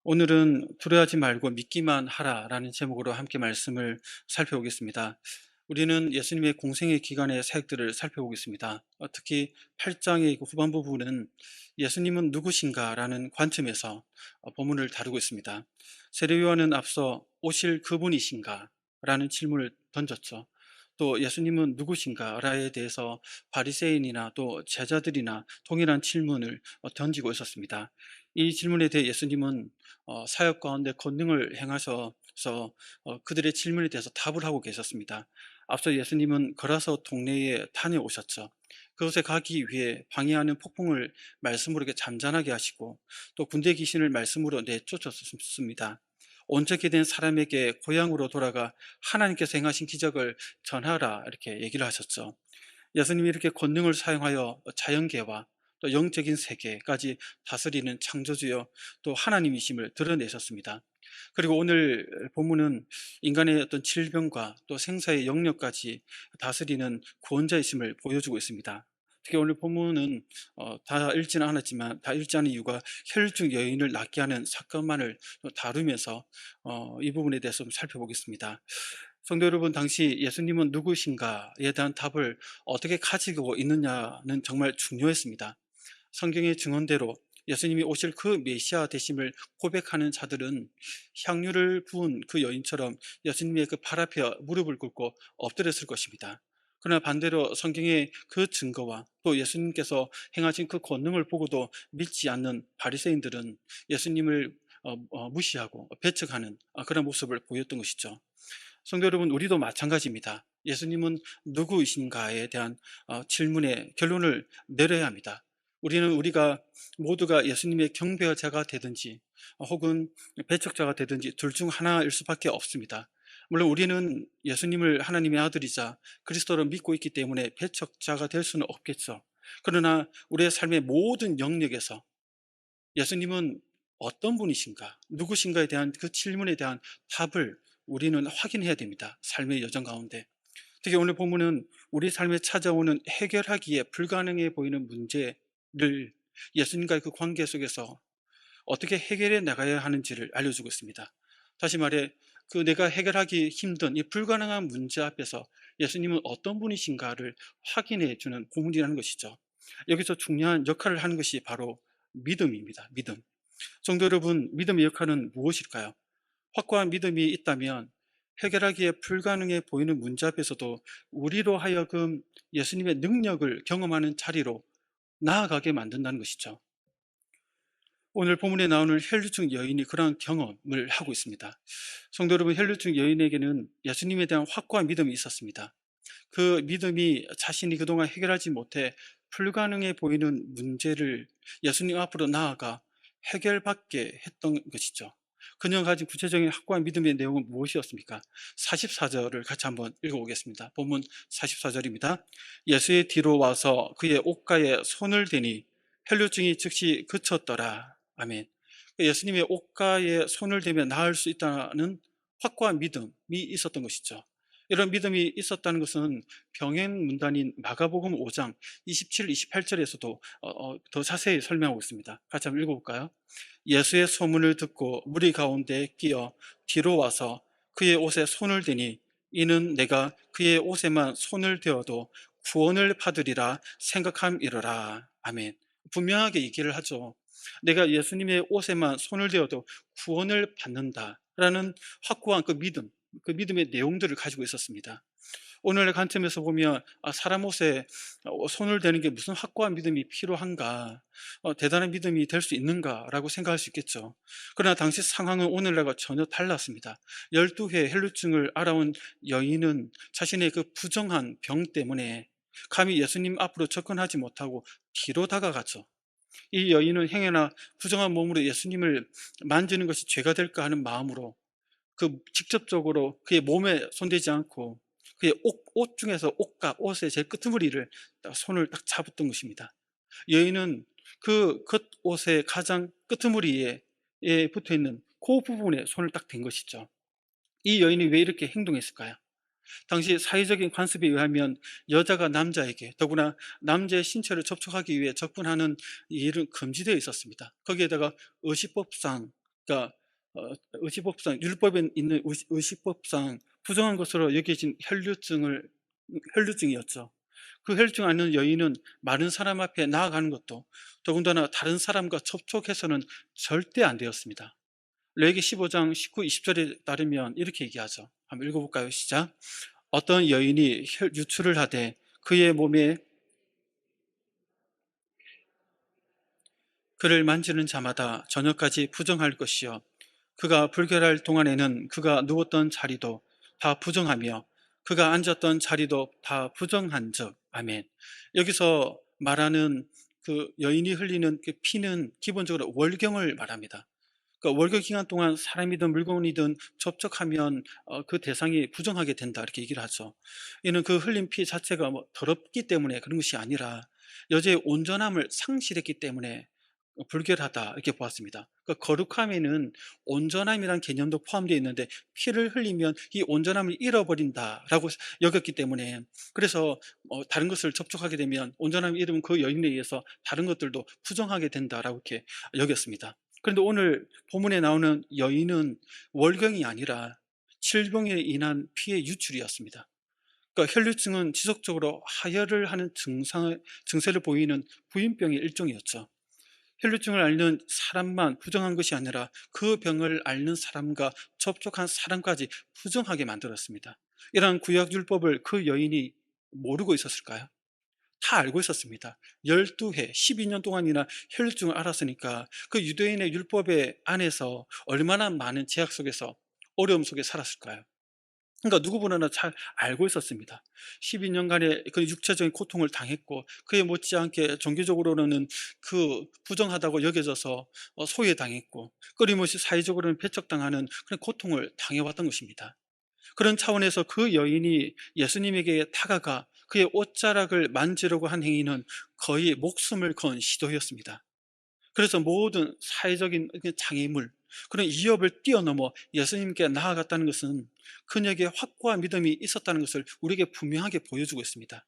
오늘은 두려워하지 말고 믿기만 하라라는 제목으로 함께 말씀을 살펴보겠습니다. 우리는 예수님의 공생의 기간의 사역들을 살펴보겠습니다. 특히 8장의 후반 부분은 예수님은 누구신가라는 관점에서 본문을 다루고 있습니다. 세례요한은 앞서 오실 그분이신가? 라는 질문을 던졌죠. 또 예수님은 누구신가라에 대해서 바리새인이나 또 제자들이나 동일한 질문을 던지고 있었습니다. 이 질문에 대해 예수님은 사역 가운데 권능을 행하셔서 그들의 질문에 대해서 답을 하고 계셨습니다. 앞서 예수님은 거라서 동네에 다녀오셨죠. 그곳에 가기 위해 방해하는 폭풍을 말씀으로 이렇게 잠잠하게 하시고 또 군대 귀신을 말씀으로 내쫓았습니다. 온전케 된 사람에게 고향으로 돌아가 하나님께서 행하신 기적을 전하라 이렇게 얘기를 하셨죠. 예수님이 이렇게 권능을 사용하여 자연계와 또 영적인 세계까지 다스리는 창조주여 또 하나님이심을 드러내셨습니다. 그리고 오늘 본문은 인간의 어떤 질병과 또 생사의 영역까지 다스리는 구원자이심을 보여주고 있습니다. 특히 오늘 본문은 다 읽지는 않았지만 다 읽지 않은 이유가 혈중 여인을 낫게 하는 사건만을 다루면서 이 부분에 대해서 좀 살펴보겠습니다. 성도 여러분, 당시 예수님은 누구신가에 대한 답을 어떻게 가지고 있느냐는 정말 중요했습니다. 성경의 증언대로 예수님이 오실 그 메시아 되심을 고백하는 자들은 향유를 부은 그 여인처럼 예수님의 그 발 앞에 무릎을 꿇고 엎드렸을 것입니다. 그러나 반대로 성경의 그 증거와 또 예수님께서 행하신 그 권능을 보고도 믿지 않는 바리새인들은 예수님을 무시하고 배척하는 그런 모습을 보였던 것이죠. 성도 여러분, 우리도 마찬가지입니다. 예수님은 누구이신가에 대한 질문의 결론을 내려야 합니다. 우리가 모두가 예수님의 경배자가 되든지 혹은 배척자가 되든지 둘 중 하나일 수밖에 없습니다. 물론 우리는 예수님을 하나님의 아들이자 그리스도를 믿고 있기 때문에 배척자가 될 수는 없겠죠. 그러나 우리의 삶의 모든 영역에서 예수님은 어떤 분이신가, 누구신가에 대한 그 질문에 대한 답을 우리는 확인해야 됩니다. 삶의 여정 가운데. 특히 오늘 본문은 우리 삶에 찾아오는 해결하기에 불가능해 보이는 문제를 예수님과의 그 관계 속에서 어떻게 해결해 나가야 하는지를 알려주고 있습니다. 다시 말해, 그 내가 해결하기 힘든 이 불가능한 문제 앞에서 예수님은 어떤 분이신가를 확인해 주는 본문이라는 것이죠. 여기서 중요한 역할을 하는 것이 바로 믿음입니다. 믿음. 성도 여러분, 믿음의 역할은 무엇일까요? 확고한 믿음이 있다면 해결하기에 불가능해 보이는 문제 앞에서도 우리로 하여금 예수님의 능력을 경험하는 자리로 나아가게 만든다는 것이죠. 오늘 본문에 나오는 혈류증 여인이 그러한 경험을 하고 있습니다. 성도 여러분, 혈류증 여인에게는 예수님에 대한 확고한 믿음이 있었습니다. 그 믿음이 자신이 그동안 해결하지 못해 불가능해 보이는 문제를 예수님 앞으로 나아가 해결받게 했던 것이죠. 그녀가 가진 구체적인 확고한 믿음의 내용은 무엇이었습니까? 44절을 같이 한번 읽어보겠습니다. 본문 44절입니다. 예수의 뒤로 와서 그의 옷가에 손을 대니 혈류증이 즉시 그쳤더라. 아멘. 예수님의 옷가에 손을 대면 나을 수 있다는 확고한 믿음이 있었던 것이죠. 이런 믿음이 있었다는 것은 병행 문단인 마가복음 5장 27, 28절에서도 더 자세히 설명하고 있습니다. 같이 한번 읽어볼까요? 예수의 소문을 듣고 무리 가운데 끼어 뒤로 와서 그의 옷에 손을 대니 이는 내가 그의 옷에만 손을 대어도 구원을 받으리라 생각함이로라. 아멘. 분명하게 얘기를 하죠. 내가 예수님의 옷에만 손을 대어도 구원을 받는다라는 확고한 그 믿음, 그 믿음의 내용들을 가지고 있었습니다. 오늘의 관점에서 보면 사람 옷에 손을 대는 게 무슨 확고한 믿음이 필요한가, 대단한 믿음이 될 수 있는가라고 생각할 수 있겠죠. 그러나 당시 상황은 오늘날과 전혀 달랐습니다. 12회 혈루증을 알아온 여인은 자신의 그 부정한 병 때문에 감히 예수님 앞으로 접근하지 못하고 뒤로 다가갔죠. 이 여인은 행여나 부정한 몸으로 예수님을 만지는 것이 죄가 될까 하는 마음으로 그 직접적으로 그의 몸에 손대지 않고 그의 옷 중에서 옷의 제일 끄트머리를 손을 딱 잡았던 것입니다. 여인은 그 겉옷의 가장 끄트머리에 붙어 있는 그 부분에 손을 딱 댄 것이죠. 이 여인이 왜 이렇게 행동했을까요? 당시 사회적인 관습에 의하면 여자가 남자에게, 더구나 남자의 신체를 접촉하기 위해 접근하는 이 일은 금지되어 있었습니다. 거기에다가 의식법상 그러니까 의식법상 율법에 있는 의식법상 부정한 것으로 여겨진 혈류증이었죠. 그 혈류증 앓는 여인은 많은 사람 앞에 나아가는 것도 더군다나 다른 사람과 접촉해서는 절대 안 되었습니다. 레위기 15장 19, 20절에 따르면 이렇게 얘기하죠. 한번 읽어볼까요? 시작. 어떤 여인이 유출을 하되 그의 몸에 그를 만지는 자마다 저녁까지 부정할 것이요 그가 불결할 동안에는 그가 누웠던 자리도 다 부정하며 그가 앉았던 자리도 다 부정한즉. 아멘. 여기서 말하는 그 여인이 흘리는 그 피는 기본적으로 월경을 말합니다. 그러니까 월경 기간 동안 사람이든 물건이든 접촉하면 그 대상이 부정하게 된다 이렇게 얘기를 하죠. 이는 그 흘린 피 자체가 뭐 더럽기 때문에 그런 것이 아니라 여자의 온전함을 상실했기 때문에 불결하다 이렇게 보았습니다. 그러니까 거룩함에는 온전함이란 개념도 포함되어 있는데 피를 흘리면 이 온전함을 잃어버린다라고 여겼기 때문에 그래서 다른 것을 접촉하게 되면 온전함을 잃으면 그 여인에 의해서 다른 것들도 부정하게 된다라고 이렇게 여겼습니다. 그런데 오늘 본문에 나오는 여인은 월경이 아니라 질병에 인한 피해 유출이었습니다. 그러니까 혈류증은 지속적으로 하혈을 하는 증세를 보이는 부인병의 일종이었죠. 혈류증을 앓는 사람만 부정한 것이 아니라 그 병을 앓는 사람과 접촉한 사람까지 부정하게 만들었습니다. 이러한 구약율법을 그 여인이 모르고 있었을까요? 다 알고 있었습니다. 12해, 12년 동안이나 혈류증을 앓았으니까 그 유대인의 율법의 안에서 얼마나 많은 제약 속에서 어려움 속에 살았을까요? 그러니까 누구보다나 잘 알고 있었습니다. 12년간의 그 육체적인 고통을 당했고 그에 못지않게 종교적으로는 그 부정하다고 여겨져서 소외당했고 끊임없이 사회적으로는 배척당하는 그런 고통을 당해왔던 것입니다. 그런 차원에서 그 여인이 예수님에게 다가가 그의 옷자락을 만지려고 한 행위는 거의 목숨을 건 시도였습니다. 그래서 모든 사회적인 장애물, 그런 위협을 뛰어넘어 예수님께 나아갔다는 것은 그녀에게 확고한 믿음이 있었다는 것을 우리에게 분명하게 보여주고 있습니다.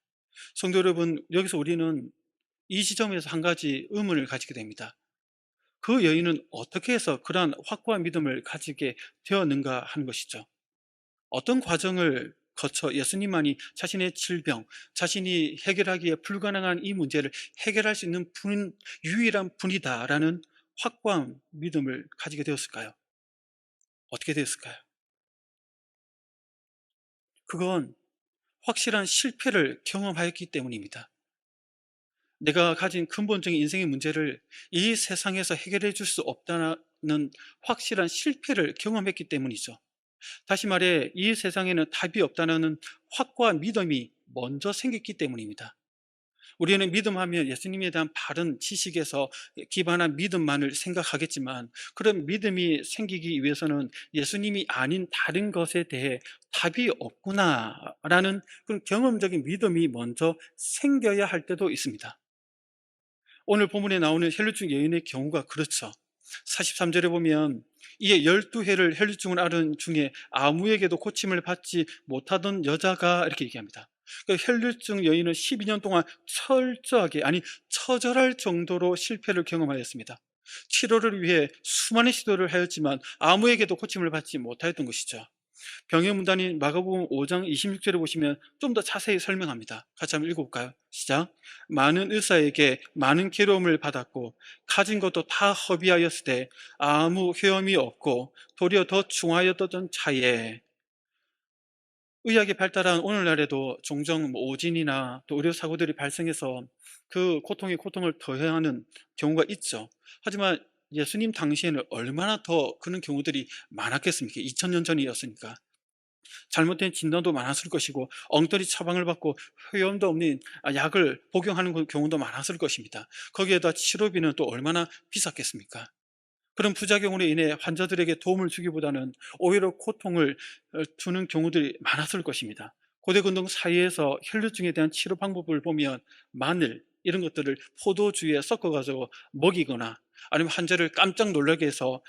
성도 여러분, 여기서 우리는 이 지점에서 한 가지 의문을 가지게 됩니다. 그 여인은 어떻게 해서 그러한 확고한 믿음을 가지게 되었는가 하는 것이죠. 어떤 과정을 거쳐 예수님만이 자신의 질병, 자신이 해결하기에 불가능한 이 문제를 해결할 수 있는 유일한 분이다라는 확고한 믿음을 가지게 되었을까요? 어떻게 되었을까요? 그건 확실한 실패를 경험하였기 때문입니다. 내가 가진 근본적인 인생의 문제를 이 세상에서 해결해 줄 수 없다는 확실한 실패를 경험했기 때문이죠. 다시 말해 이 세상에는 답이 없다는 확고한 믿음이 먼저 생겼기 때문입니다. 우리는 믿음하면 예수님에 대한 바른 지식에서 기반한 믿음만을 생각하겠지만 그런 믿음이 생기기 위해서는 예수님이 아닌 다른 것에 대해 답이 없구나라는 그런 경험적인 믿음이 먼저 생겨야 할 때도 있습니다. 오늘 본문에 나오는 혈류증 여인의 경우가 그렇죠. 43절에 보면 이에 12회를 혈류증을 앓은 중에 아무에게도 고침을 받지 못하던 여자가 이렇게 얘기합니다. 그 혈류증 여인은 12년 동안 철저하게 아니 처절할 정도로 실패를 경험하였습니다. 치료를 위해 수많은 시도를 하였지만 아무에게도 고침을 받지 못하였던 것이죠. 병의 문단인 마가복음 5장 26절에 보시면 좀 더 자세히 설명합니다. 같이 한번 읽어볼까요? 시작. 많은 의사에게 많은 괴로움을 받았고 가진 것도 다 허비하였을 때 아무 효험이 없고 도리어 더 중하였던 차에 의학이 발달한 오늘날에도 종종 오진이나 또 의료사고들이 발생해서 그 고통에 고통을 더해하는 경우가 있죠. 하지만 예수님 당시에는 얼마나 더 그런 경우들이 많았겠습니까? 2000년 전이었으니까. 잘못된 진단도 많았을 것이고 엉터리 처방을 받고 효험도 없는 약을 복용하는 경우도 많았을 것입니다. 거기에다 치료비는 또 얼마나 비쌌겠습니까? 그런 부작용으로 인해 환자들에게 도움을 주기보다는 오히려 고통을 주는 경우들이 많았을 것입니다. 고대 근동 사이에서 혈류증에 대한 치료 방법을 보면 마늘 이런 것들을 포도주에 섞어가지고 먹이거나 아니면 환자를 깜짝 놀라게 해서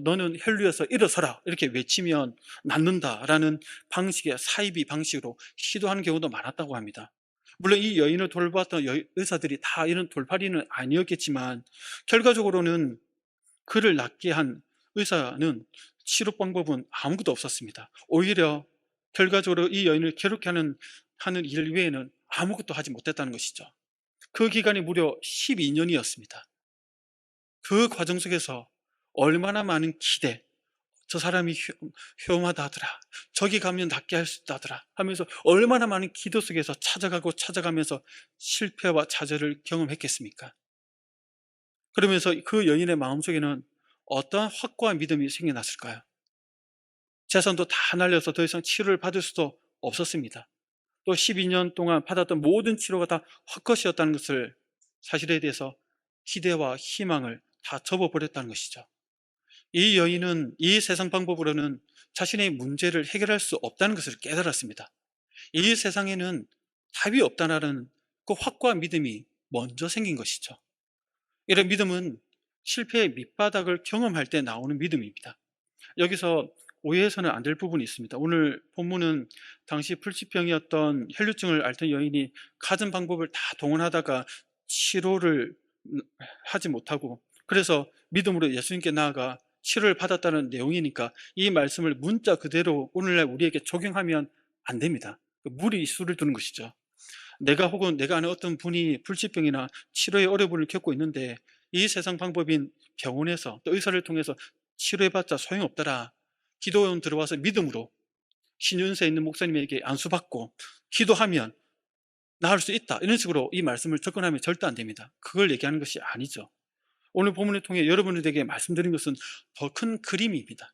너는 혈류에서 일어서라 이렇게 외치면 낫는다라는 방식의 사이비 방식으로 시도하는 경우도 많았다고 합니다. 물론 이 여인을 돌봤던 의사들이 다 이런 돌팔이는 아니었겠지만 결과적으로는 그를 낫게 한 의사는 치료 방법은 아무것도 없었습니다. 오히려 결과적으로 이 여인을 괴롭게 하는 일 외에는 아무것도 하지 못했다는 것이죠. 그 기간이 무려 12년이었습니다. 그 과정 속에서 얼마나 많은 기대, 저 사람이 효험하다 하더라, 저기 가면 낫게 할 수 있다더라 하면서 얼마나 많은 기도 속에서 찾아가고 찾아가면서 실패와 좌절을 경험했겠습니까? 그러면서 그 여인의 마음속에는 어떠한 확고한 믿음이 생겨났을까요? 재산도 다 날려서 더 이상 치료를 받을 수도 없었습니다. 또 12년 동안 받았던 모든 치료가 다 헛것이었다는 것을, 사실에 대해서 기대와 희망을 다 접어버렸다는 것이죠. 이 여인은 이 세상 방법으로는 자신의 문제를 해결할 수 없다는 것을 깨달았습니다. 이 세상에는 답이 없다는 그 확고한 믿음이 먼저 생긴 것이죠. 이런 믿음은 실패의 밑바닥을 경험할 때 나오는 믿음입니다. 여기서 오해해서는 안 될 부분이 있습니다. 오늘 본문은 당시 불치병이었던 혈류증을 앓던 여인이 갖은 방법을 다 동원하다가 치료를 하지 못하고, 그래서 믿음으로 예수님께 나아가 치료를 받았다는 내용이니까 이 말씀을 문자 그대로 오늘날 우리에게 적용하면 안 됩니다. 무리수를 두는 것이죠. 내가 혹은 내가 아는 어떤 분이 불치병이나 치료의 어려움을 겪고 있는데 이 세상 방법인 병원에서 또 의사를 통해서 치료해봤자 소용없더라, 기도원 들어와서 믿음으로 신윤세에 있는 목사님에게 안수받고 기도하면 나을 수 있다, 이런 식으로 이 말씀을 접근하면 절대 안 됩니다. 그걸 얘기하는 것이 아니죠. 오늘 본문을 통해 여러분들에게 말씀드린 것은 더 큰 그림입니다.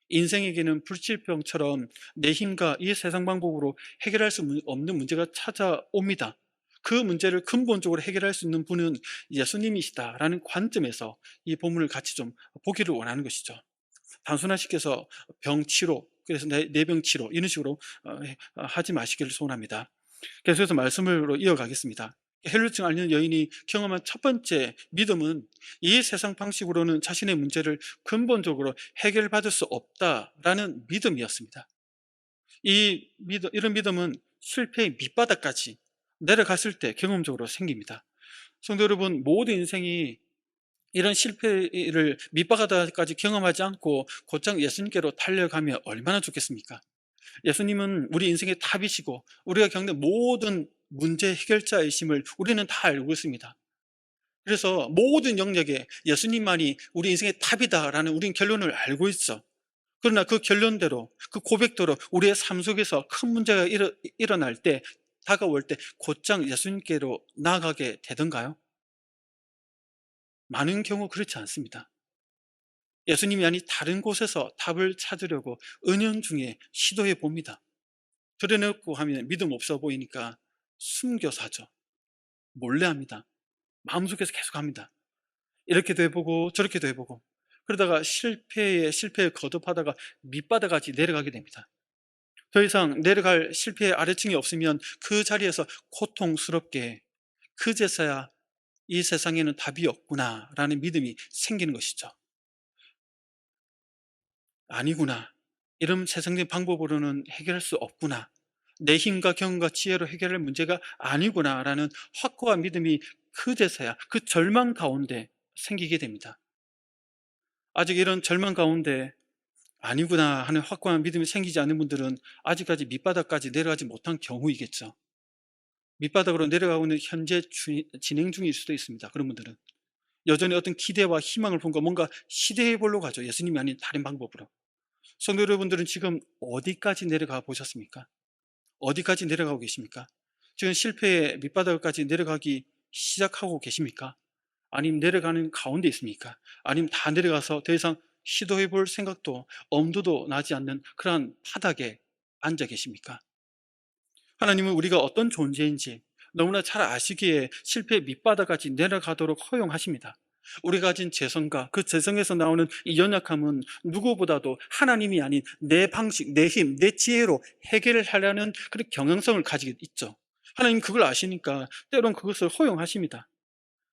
인생에게는 불치병처럼 내 힘과 이 세상 방법으로 해결할 수 없는 문제가 찾아옵니다. 그 문제를 근본적으로 해결할 수 있는 분은 예수님이시다라는 관점에서 이 본문을 같이 좀 보기를 원하는 것이죠. 단순화시켜서 병치료, 그래서 내병치료 이런 식으로 하지 마시기를 소원합니다. 계속해서 말씀으로 이어가겠습니다. 혈류증 앓는 여인이 경험한 첫 번째 믿음은 이 세상 방식으로는 자신의 문제를 근본적으로 해결받을 수 없다라는 믿음이었습니다. 이런 믿음은 실패의 밑바닥까지 내려갔을 때 경험적으로 생깁니다. 성도 여러분, 모든 인생이 이런 실패를 밑바닥까지 경험하지 않고 곧장 예수님께로 달려가면 얼마나 좋겠습니까? 예수님은 우리 인생의 답이시고 우리가 겪는 모든 문제 해결자이심을 우리는 다 알고 있습니다. 그래서 모든 영역에 예수님만이 우리 인생의 답이다라는 우리는 결론을 알고 있어. 그러나 그 결론대로, 그 고백대로 우리의 삶 속에서 큰 문제가 일어날 때, 다가올 때 곧장 예수님께로 나아가게 되던가요? 많은 경우 그렇지 않습니다. 예수님이 아닌 다른 곳에서 답을 찾으려고 은연중에 시도해 봅니다. 드러내고 하면 믿음 없어 보이니까 숨겨서 하죠. 몰래 합니다. 마음속에서 계속 합니다. 이렇게도 해보고 저렇게도 해보고, 그러다가 실패에 거듭하다가 밑바닥까지 내려가게 됩니다. 더 이상 내려갈 실패의 아래층이 없으면 그 자리에서 고통스럽게, 그제서야 이 세상에는 답이 없구나라는 믿음이 생기는 것이죠. 아니구나, 이런 세상적인 방법으로는 해결할 수 없구나, 내 힘과 경험과 지혜로 해결할 문제가 아니구나라는 확고한 믿음이 그제서야 그 절망 가운데 생기게 됩니다. 아직 이런 절망 가운데 아니구나 하는 확고한 믿음이 생기지 않는 분들은 아직까지 밑바닥까지 내려가지 못한 경우이겠죠. 밑바닥으로 내려가고 있는 현재 진행 중일 수도 있습니다. 그런 분들은 여전히 어떤 기대와 희망을 품고 뭔가 시도해 보려고 하죠. 예수님이 아닌 다른 방법으로. 성도 여러분들은 지금 어디까지 내려가 보셨습니까? 어디까지 내려가고 계십니까? 지금 실패의 밑바닥까지 내려가기 시작하고 계십니까? 아니면 내려가는 가운데 있습니까? 아니면 다 내려가서 더 이상 시도해 볼 생각도 엄두도 나지 않는 그러한 바닥에 앉아 계십니까? 하나님은 우리가 어떤 존재인지 너무나 잘 아시기에 실패의 밑바닥까지 내려가도록 허용하십니다. 우리가 가진 재성과 그 재성에서 나오는 이 연약함은 누구보다도 하나님이 아닌 내 방식, 내 힘, 내 지혜로 해결을 하려는 그런 경향성을 가지고 있죠. 하나님 그걸 아시니까 때론 그것을 허용하십니다.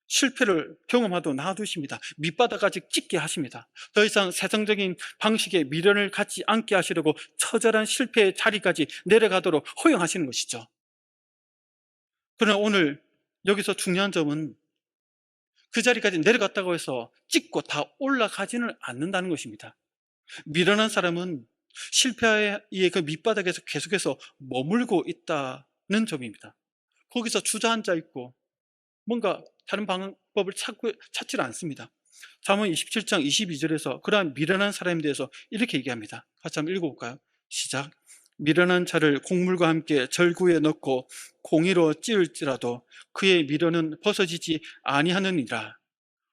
실패를 경험하도록 놔두십니다. 밑바닥까지 찍게 하십니다. 더 이상 세상적인 방식의 미련을 갖지 않게 하시려고 처절한 실패의 자리까지 내려가도록 허용하시는 것이죠. 그러나 오늘 여기서 중요한 점은 그 자리까지 내려갔다고 해서 찍고 다 올라가지는 않는다는 것입니다. 미련한 사람은 실패의 그 밑바닥에서 계속해서 머물고 있다는 점입니다. 거기서 주저앉아 있고 뭔가 다른 방법을 찾지를 않습니다. 잠언 27장 22절에서 그러한 미련한 사람에 대해서 이렇게 얘기합니다. 같이 한번 읽어볼까요? 시작. 미련한 자를 곡물과 함께 절구에 넣고 공이로 찌을지라도 그의 미련은 벗어지지 아니하느니라.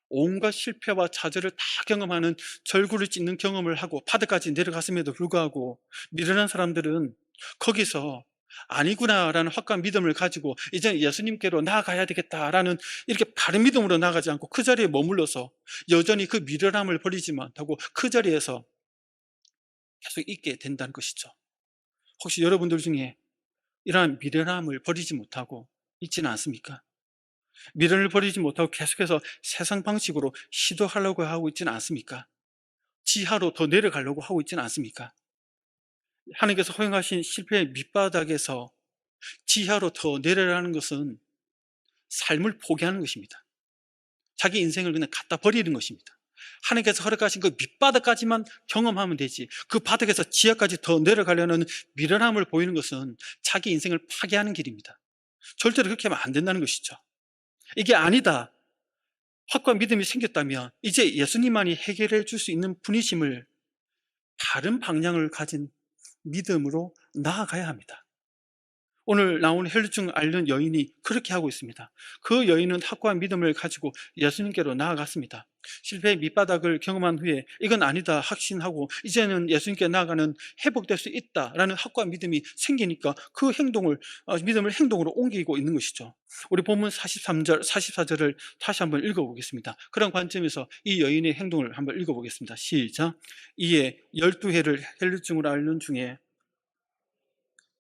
온갖 실패와 좌절을 다 경험하는, 절구를 찢는 경험을 하고 바닥까지 내려갔음에도 불구하고 미련한 사람들은 거기서 아니구나라는 확고한 믿음을 가지고 이제 예수님께로 나아가야 되겠다라는 이렇게 바른 믿음으로 나가지 않고 그 자리에 머물러서 여전히 그 미련함을 버리지 못하고 그 자리에서 계속 있게 된다는 것이죠. 혹시 여러분들 중에 이러한 미련함을 버리지 못하고 있지는 않습니까? 미련을 버리지 못하고 계속해서 세상 방식으로 시도하려고 하고 있지는 않습니까? 지하로 더 내려가려고 하고 있지는 않습니까? 하나님께서 허용하신 실패의 밑바닥에서 지하로 더 내려가는 것은 삶을 포기하는 것입니다. 자기 인생을 그냥 갖다 버리는 것입니다. 하나님께서 허락하신 그 밑바닥까지만 경험하면 되지, 그 바닥에서 지하까지 더 내려가려는 미련함을 보이는 것은 자기 인생을 파괴하는 길입니다. 절대로 그렇게 하면 안 된다는 것이죠. 이게 아니다, 확고한 믿음이 생겼다면 이제 예수님만이 해결해 줄 수 있는 분이심을 다른 방향을 가진 믿음으로 나아가야 합니다. 오늘 나온 혈루증 앓는 여인이 그렇게 하고 있습니다. 그 여인은 확고한 믿음을 가지고 예수님께로 나아갔습니다. 실패의 밑바닥을 경험한 후에 이건 아니다 확신하고 이제는 예수님께 나아가는, 회복될 수 있다라는 확고한 믿음이 생기니까 그 믿음을 행동으로 옮기고 있는 것이죠. 우리 본문 43절, 44절을 다시 한번 읽어보겠습니다. 그런 관점에서 이 여인의 행동을 한번 읽어보겠습니다. 시작. 이에 12해를 혈루증으로 앓는 중에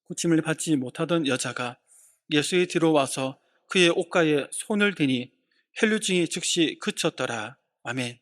고침을 받지 못하던 여자가 예수의 뒤로 와서 그의 옷가에 손을 대니 혈루증이 즉시 그쳤더라. 아멘.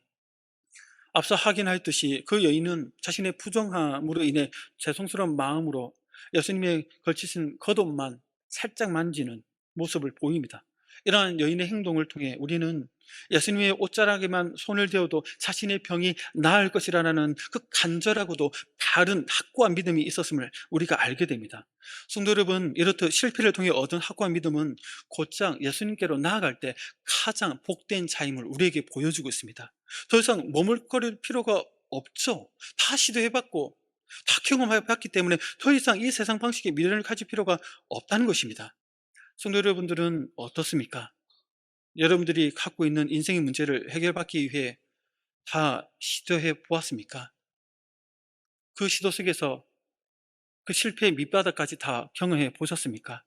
앞서 확인하였듯이 그 여인은 자신의 부정함으로 인해 죄송스러운 마음으로 예수님의 걸치신 겉옷만 살짝 만지는 모습을 보입니다. 이러한 여인의 행동을 통해 우리는 예수님의 옷자락에만 손을 대어도 자신의 병이 나을 것이라는 그 간절하고도 바른 확고한 믿음이 있었음을 우리가 알게 됩니다. 성도 여러분, 이렇듯 실패를 통해 얻은 확고한 믿음은 곧장 예수님께로 나아갈 때 가장 복된 자임을 우리에게 보여주고 있습니다. 더 이상 머물거릴 필요가 없죠. 다 시도해봤고 다 경험해봤기 때문에 더 이상 이 세상 방식에 미련을 가질 필요가 없다는 것입니다. 성도 여러분들은 어떻습니까? 여러분들이 갖고 있는 인생의 문제를 해결받기 위해 다 시도해 보았습니까? 그 시도 속에서 그 실패의 밑바닥까지 다 경험해 보셨습니까?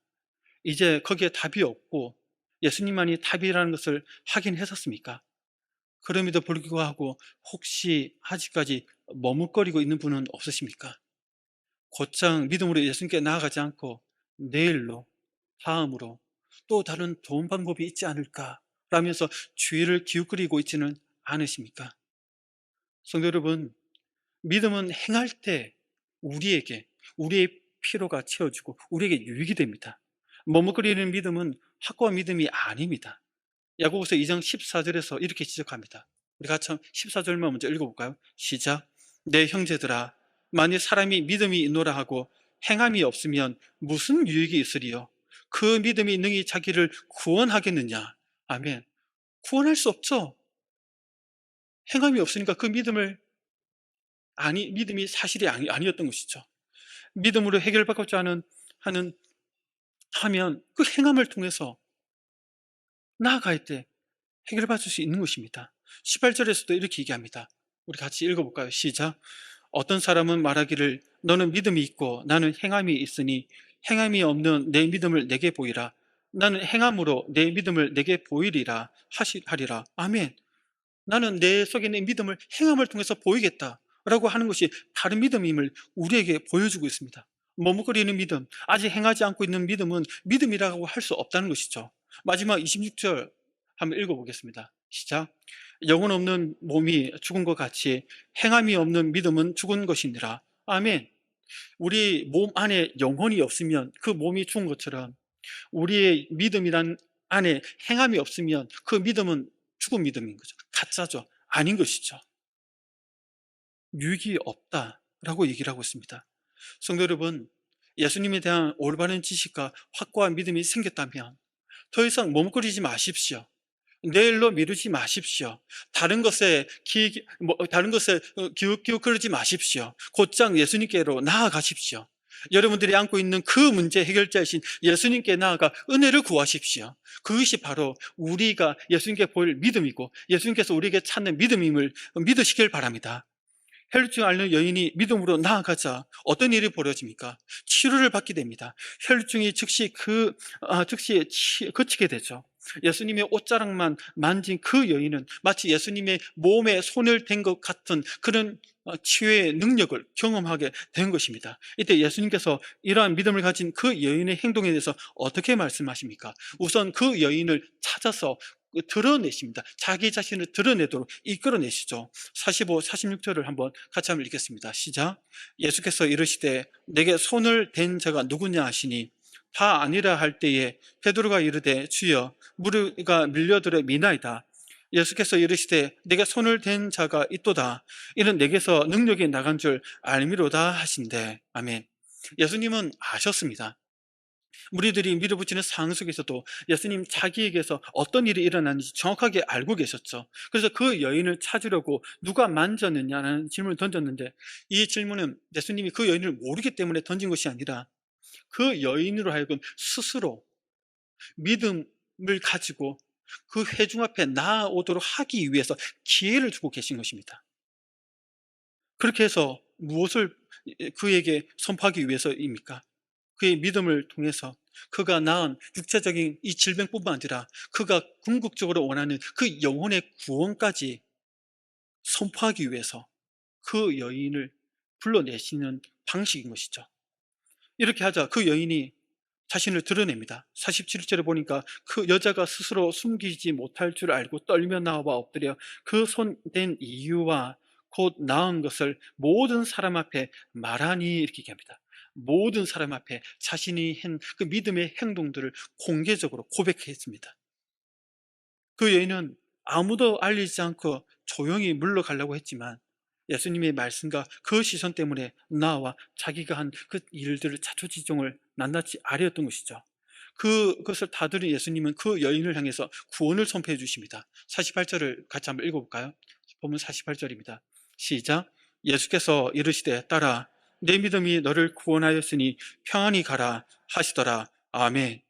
이제 거기에 답이 없고 예수님만이 답이라는 것을 확인했었습니까? 그럼에도 불구하고 혹시 아직까지 머뭇거리고 있는 분은 없으십니까? 곧장 믿음으로 예수님께 나아가지 않고 내일로, 다음으로 또 다른 좋은 방법이 있지 않을까 라면서 주의를 기웃거리고 있지는 않으십니까? 성도 여러분, 믿음은 행할 때 우리의 피로가 채워지고 우리에게 유익이 됩니다. 머뭇거리는 믿음은 확고한 믿음이 아닙니다. 야고보서 2장 14절에서 이렇게 지적합니다. 우리 같이 14절만 먼저 읽어볼까요? 시작. 내 형제들아, 만일 사람이 믿음이 있노라 하고 행함이 없으면 무슨 유익이 있으리요? 그 믿음이 능히 자기를 구원하겠느냐? 아멘. 구원할 수 없죠. 행함이 없으니까 그 믿음이 사실이 아니었던 것이죠. 믿음으로 해결받고자 하면 그 행함을 통해서 나아갈 때 해결받을 수 있는 것입니다. 18절에서도 이렇게 얘기합니다. 우리 같이 읽어볼까요? 시작. 어떤 사람은 말하기를 너는 믿음이 있고 나는 행함이 있으니 행함이 없는 내 믿음을 내게 보이라. 나는 행함으로 내 믿음을 내게 보이리라 하리라. 아멘. 나는 내 속에 있는 믿음을 행함을 통해서 보이겠다 라고 하는 것이 바른 믿음임을 우리에게 보여주고 있습니다. 머뭇거리는 믿음, 아직 행하지 않고 있는 믿음은 믿음이라고 할 수 없다는 것이죠. 마지막 26절 한번 읽어보겠습니다. 시작. 영혼 없는 몸이 죽은 것 같이 행함이 없는 믿음은 죽은 것이니라. 아멘. 우리 몸 안에 영혼이 없으면 그 몸이 죽은 것처럼 우리의 믿음이란 안에 행함이 없으면 그 믿음은 죽은 믿음인 거죠. 가짜죠. 아닌 것이죠. 유익이 없다라고 얘기를 하고 있습니다. 성도 여러분, 예수님에 대한 올바른 지식과 확고한 믿음이 생겼다면 더 이상 머뭇거리지 마십시오. 내일로 미루지 마십시오. 다른 것에 기웃기웃거리지 마십시오. 곧장 예수님께로 나아가십시오. 여러분들이 안고 있는 그 문제 해결자이신 예수님께 나아가 은혜를 구하십시오. 그것이 바로 우리가 예수님께 보일 믿음이고 예수님께서 우리에게 찾는 믿음임을 믿으시길 바랍니다. 혈류증 앓는 여인이 믿음으로 나아가자 어떤 일이 벌어집니까? 치료를 받게 됩니다. 혈류증이 즉시 그치게 되죠. 예수님의 옷자락만 만진 그 여인은 마치 예수님의 몸에 손을 댄 것 같은 그런 치유의 능력을 경험하게 된 것입니다. 이때 예수님께서 이러한 믿음을 가진 그 여인의 행동에 대해서 어떻게 말씀하십니까? 우선 그 여인을 찾아서 드러내십니다. 자기 자신을 드러내도록 이끌어내시죠. 45, 46절을 한번 같이 한번 읽겠습니다. 시작. 예수께서 이르시되 내게 손을 댄 자가 누구냐 하시니 다 아니라 할 때에 베드로가 이르되 주여 무리가 밀려들어 미나이다. 예수께서 이르시되 내게 손을 댄 자가 있도다. 이는 내게서 능력이 나간 줄 알미로다 하신대. 아멘. 예수님은 아셨습니다. 무리들이 밀어붙이는 상황 속에서도 예수님 자기에게서 어떤 일이 일어났는지 정확하게 알고 계셨죠. 그래서 그 여인을 찾으려고 누가 만졌느냐는 질문을 던졌는데, 이 질문은 예수님이 그 여인을 모르기 때문에 던진 것이 아니라 그 여인으로 하여금 스스로 믿음을 가지고 그 회중 앞에 나아오도록 하기 위해서 기회를 주고 계신 것입니다. 그렇게 해서 무엇을 그에게 선포하기 위해서입니까? 그의 믿음을 통해서 그가 낳은 육체적인 이 질병뿐만 아니라 그가 궁극적으로 원하는 그 영혼의 구원까지 선포하기 위해서 그 여인을 불러내시는 방식인 것이죠. 이렇게 하자 그 여인이 자신을 드러냅니다. 47절에 보니까 그 여자가 스스로 숨기지 못할 줄 알고 떨며 나와 엎드려 그 손댄 이유와 곧 나은 것을 모든 사람 앞에 말하니, 이렇게 얘기합니다. 모든 사람 앞에 자신이 한 그 믿음의 행동들을 공개적으로 고백했습니다. 그 여인은 아무도 알리지 않고 조용히 물러가려고 했지만 예수님의 말씀과 그 시선 때문에 나와 자기가 한 그 일들을 자초지종을 낱낱이 아뢰었던 것이죠. 그것을 다 들은 예수님은 그 여인을 향해서 구원을 선포해 주십니다. 48절을 같이 한번 읽어볼까요? 보면 48절입니다. 시작. 예수께서 이르시되 딸아 내 믿음이 너를 구원하였으니 평안히 가라 하시더라. 아멘.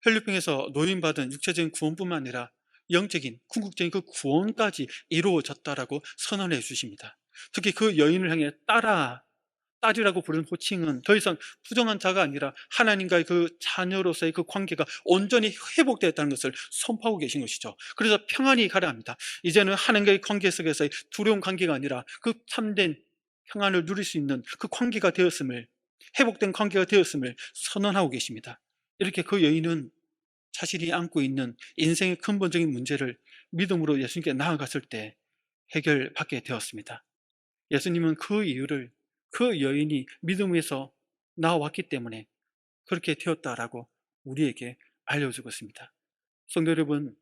혈류병에서 노인받은 육체적인 구원뿐만 아니라 영적인 궁극적인 그 구원까지 이루어졌다라고 선언해 주십니다. 특히 그 여인을 향해 딸이라고 부르는 호칭은 더 이상 부정한 자가 아니라 하나님과의 그 자녀로서의 그 관계가 온전히 회복되었다는 것을 선포하고 계신 것이죠. 그래서 평안히 가라 합니다. 이제는 하나님과의 관계 속에서의 두려운 관계가 아니라 그 참된 평안을 누릴 수 있는 그 관계가 되었음을, 회복된 관계가 되었음을 선언하고 계십니다. 이렇게 그 여인은 자신이 안고 있는 인생의 근본적인 문제를 믿음으로 예수님께 나아갔을 때 해결받게 되었습니다. 예수님은 그 이유를 그 여인이 믿음에서 나왔기 때문에 그렇게 되었다라고 우리에게 알려주고 있습니다. 성도 여러분,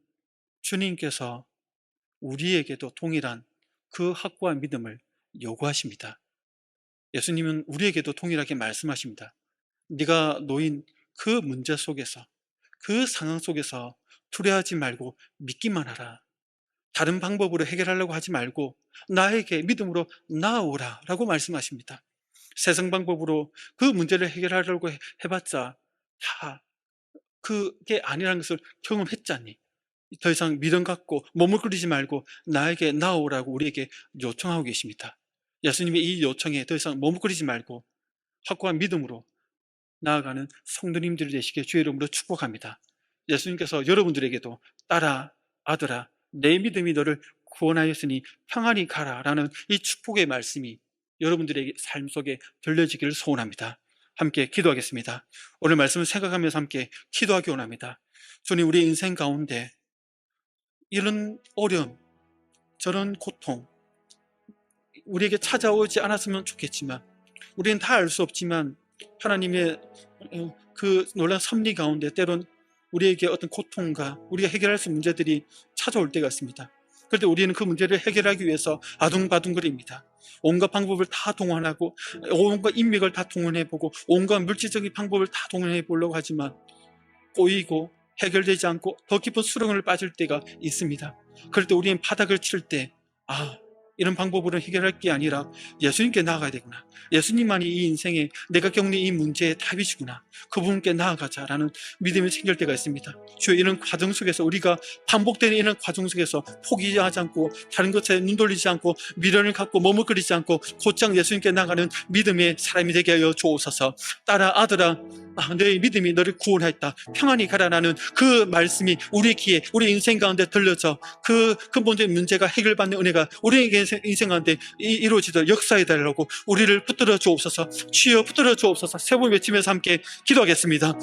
주님께서 우리에게도 동일한 그 확고한 믿음을 요구하십니다. 예수님은 우리에게도 동일하게 말씀하십니다. 네가 놓인 그 문제 속에서, 그 상황 속에서 두려워하지 말고 믿기만 하라. 다른 방법으로 해결하려고 하지 말고 나에게 믿음으로 나아오라 라고 말씀하십니다. 세상 방법으로 그 문제를 해결하려고 해봤자 다 그게 아니라는 것을 경험했잖니. 더 이상 믿음 갖고 머뭇거리지 말고 나에게 나아오라고 우리에게 요청하고 계십니다. 예수님의 이 요청에 더 이상 머뭇거리지 말고 확고한 믿음으로 나아가는 성도님들이 되시게 주의 이름으로 축복합니다. 예수님께서 여러분들에게도 딸아, 아들아, 내 믿음이 너를 구원하였으니 평안히 가라 라는 이 축복의 말씀이 여러분들의 삶 속에 들려지기를 소원합니다. 함께 기도하겠습니다. 오늘 말씀을 생각하면서 함께 기도하기 원합니다. 주님, 우리 인생 가운데 이런 어려움, 저런 고통 우리에게 찾아오지 않았으면 좋겠지만 우리는 다 알 수 없지만 하나님의 그 놀라운 섭리 가운데 때론 우리에게 어떤 고통과 우리가 해결할 수 있는 문제들이 찾아올 때가 있습니다. 그런데 우리는 그 문제를 해결하기 위해서 아둥바둥거립니다. 온갖 방법을 다 동원하고 온갖 인맥을 다 동원해보고 온갖 물질적인 방법을 다 동원해보려고 하지만 꼬이고 해결되지 않고 더 깊은 수렁을 빠질 때가 있습니다. 그럴 때 우리는 바닥을 칠 때 이런 방법으로 해결할 게 아니라 예수님께 나아가야 되구나. 예수님만이 이 인생에 내가 겪는 이 문제의 답이시구나. 그분께 나아가자라는 믿음이 생길 때가 있습니다. 주여, 이런 과정 속에서 우리가 반복되는 이런 과정 속에서 포기하지 않고 다른 것에 눈 돌리지 않고 미련을 갖고 머뭇거리지 않고 곧장 예수님께 나가는 믿음의 사람이 되게 하여 주옵소서. 딸아, 아들아, 너의 믿음이 너를 구원하였다. 평안히 가라라는 그 말씀이 우리 귀에, 우리 인생 가운데 들려져 그 근본적인 문제가 해결받는 은혜가 우리에게 인생 가운데 이루어지도록 역사해 달라고 우리를 붙들어 주옵소서. 주여, 붙들어 주옵소서. 세 번 외치면서 함께 기도하겠습니다.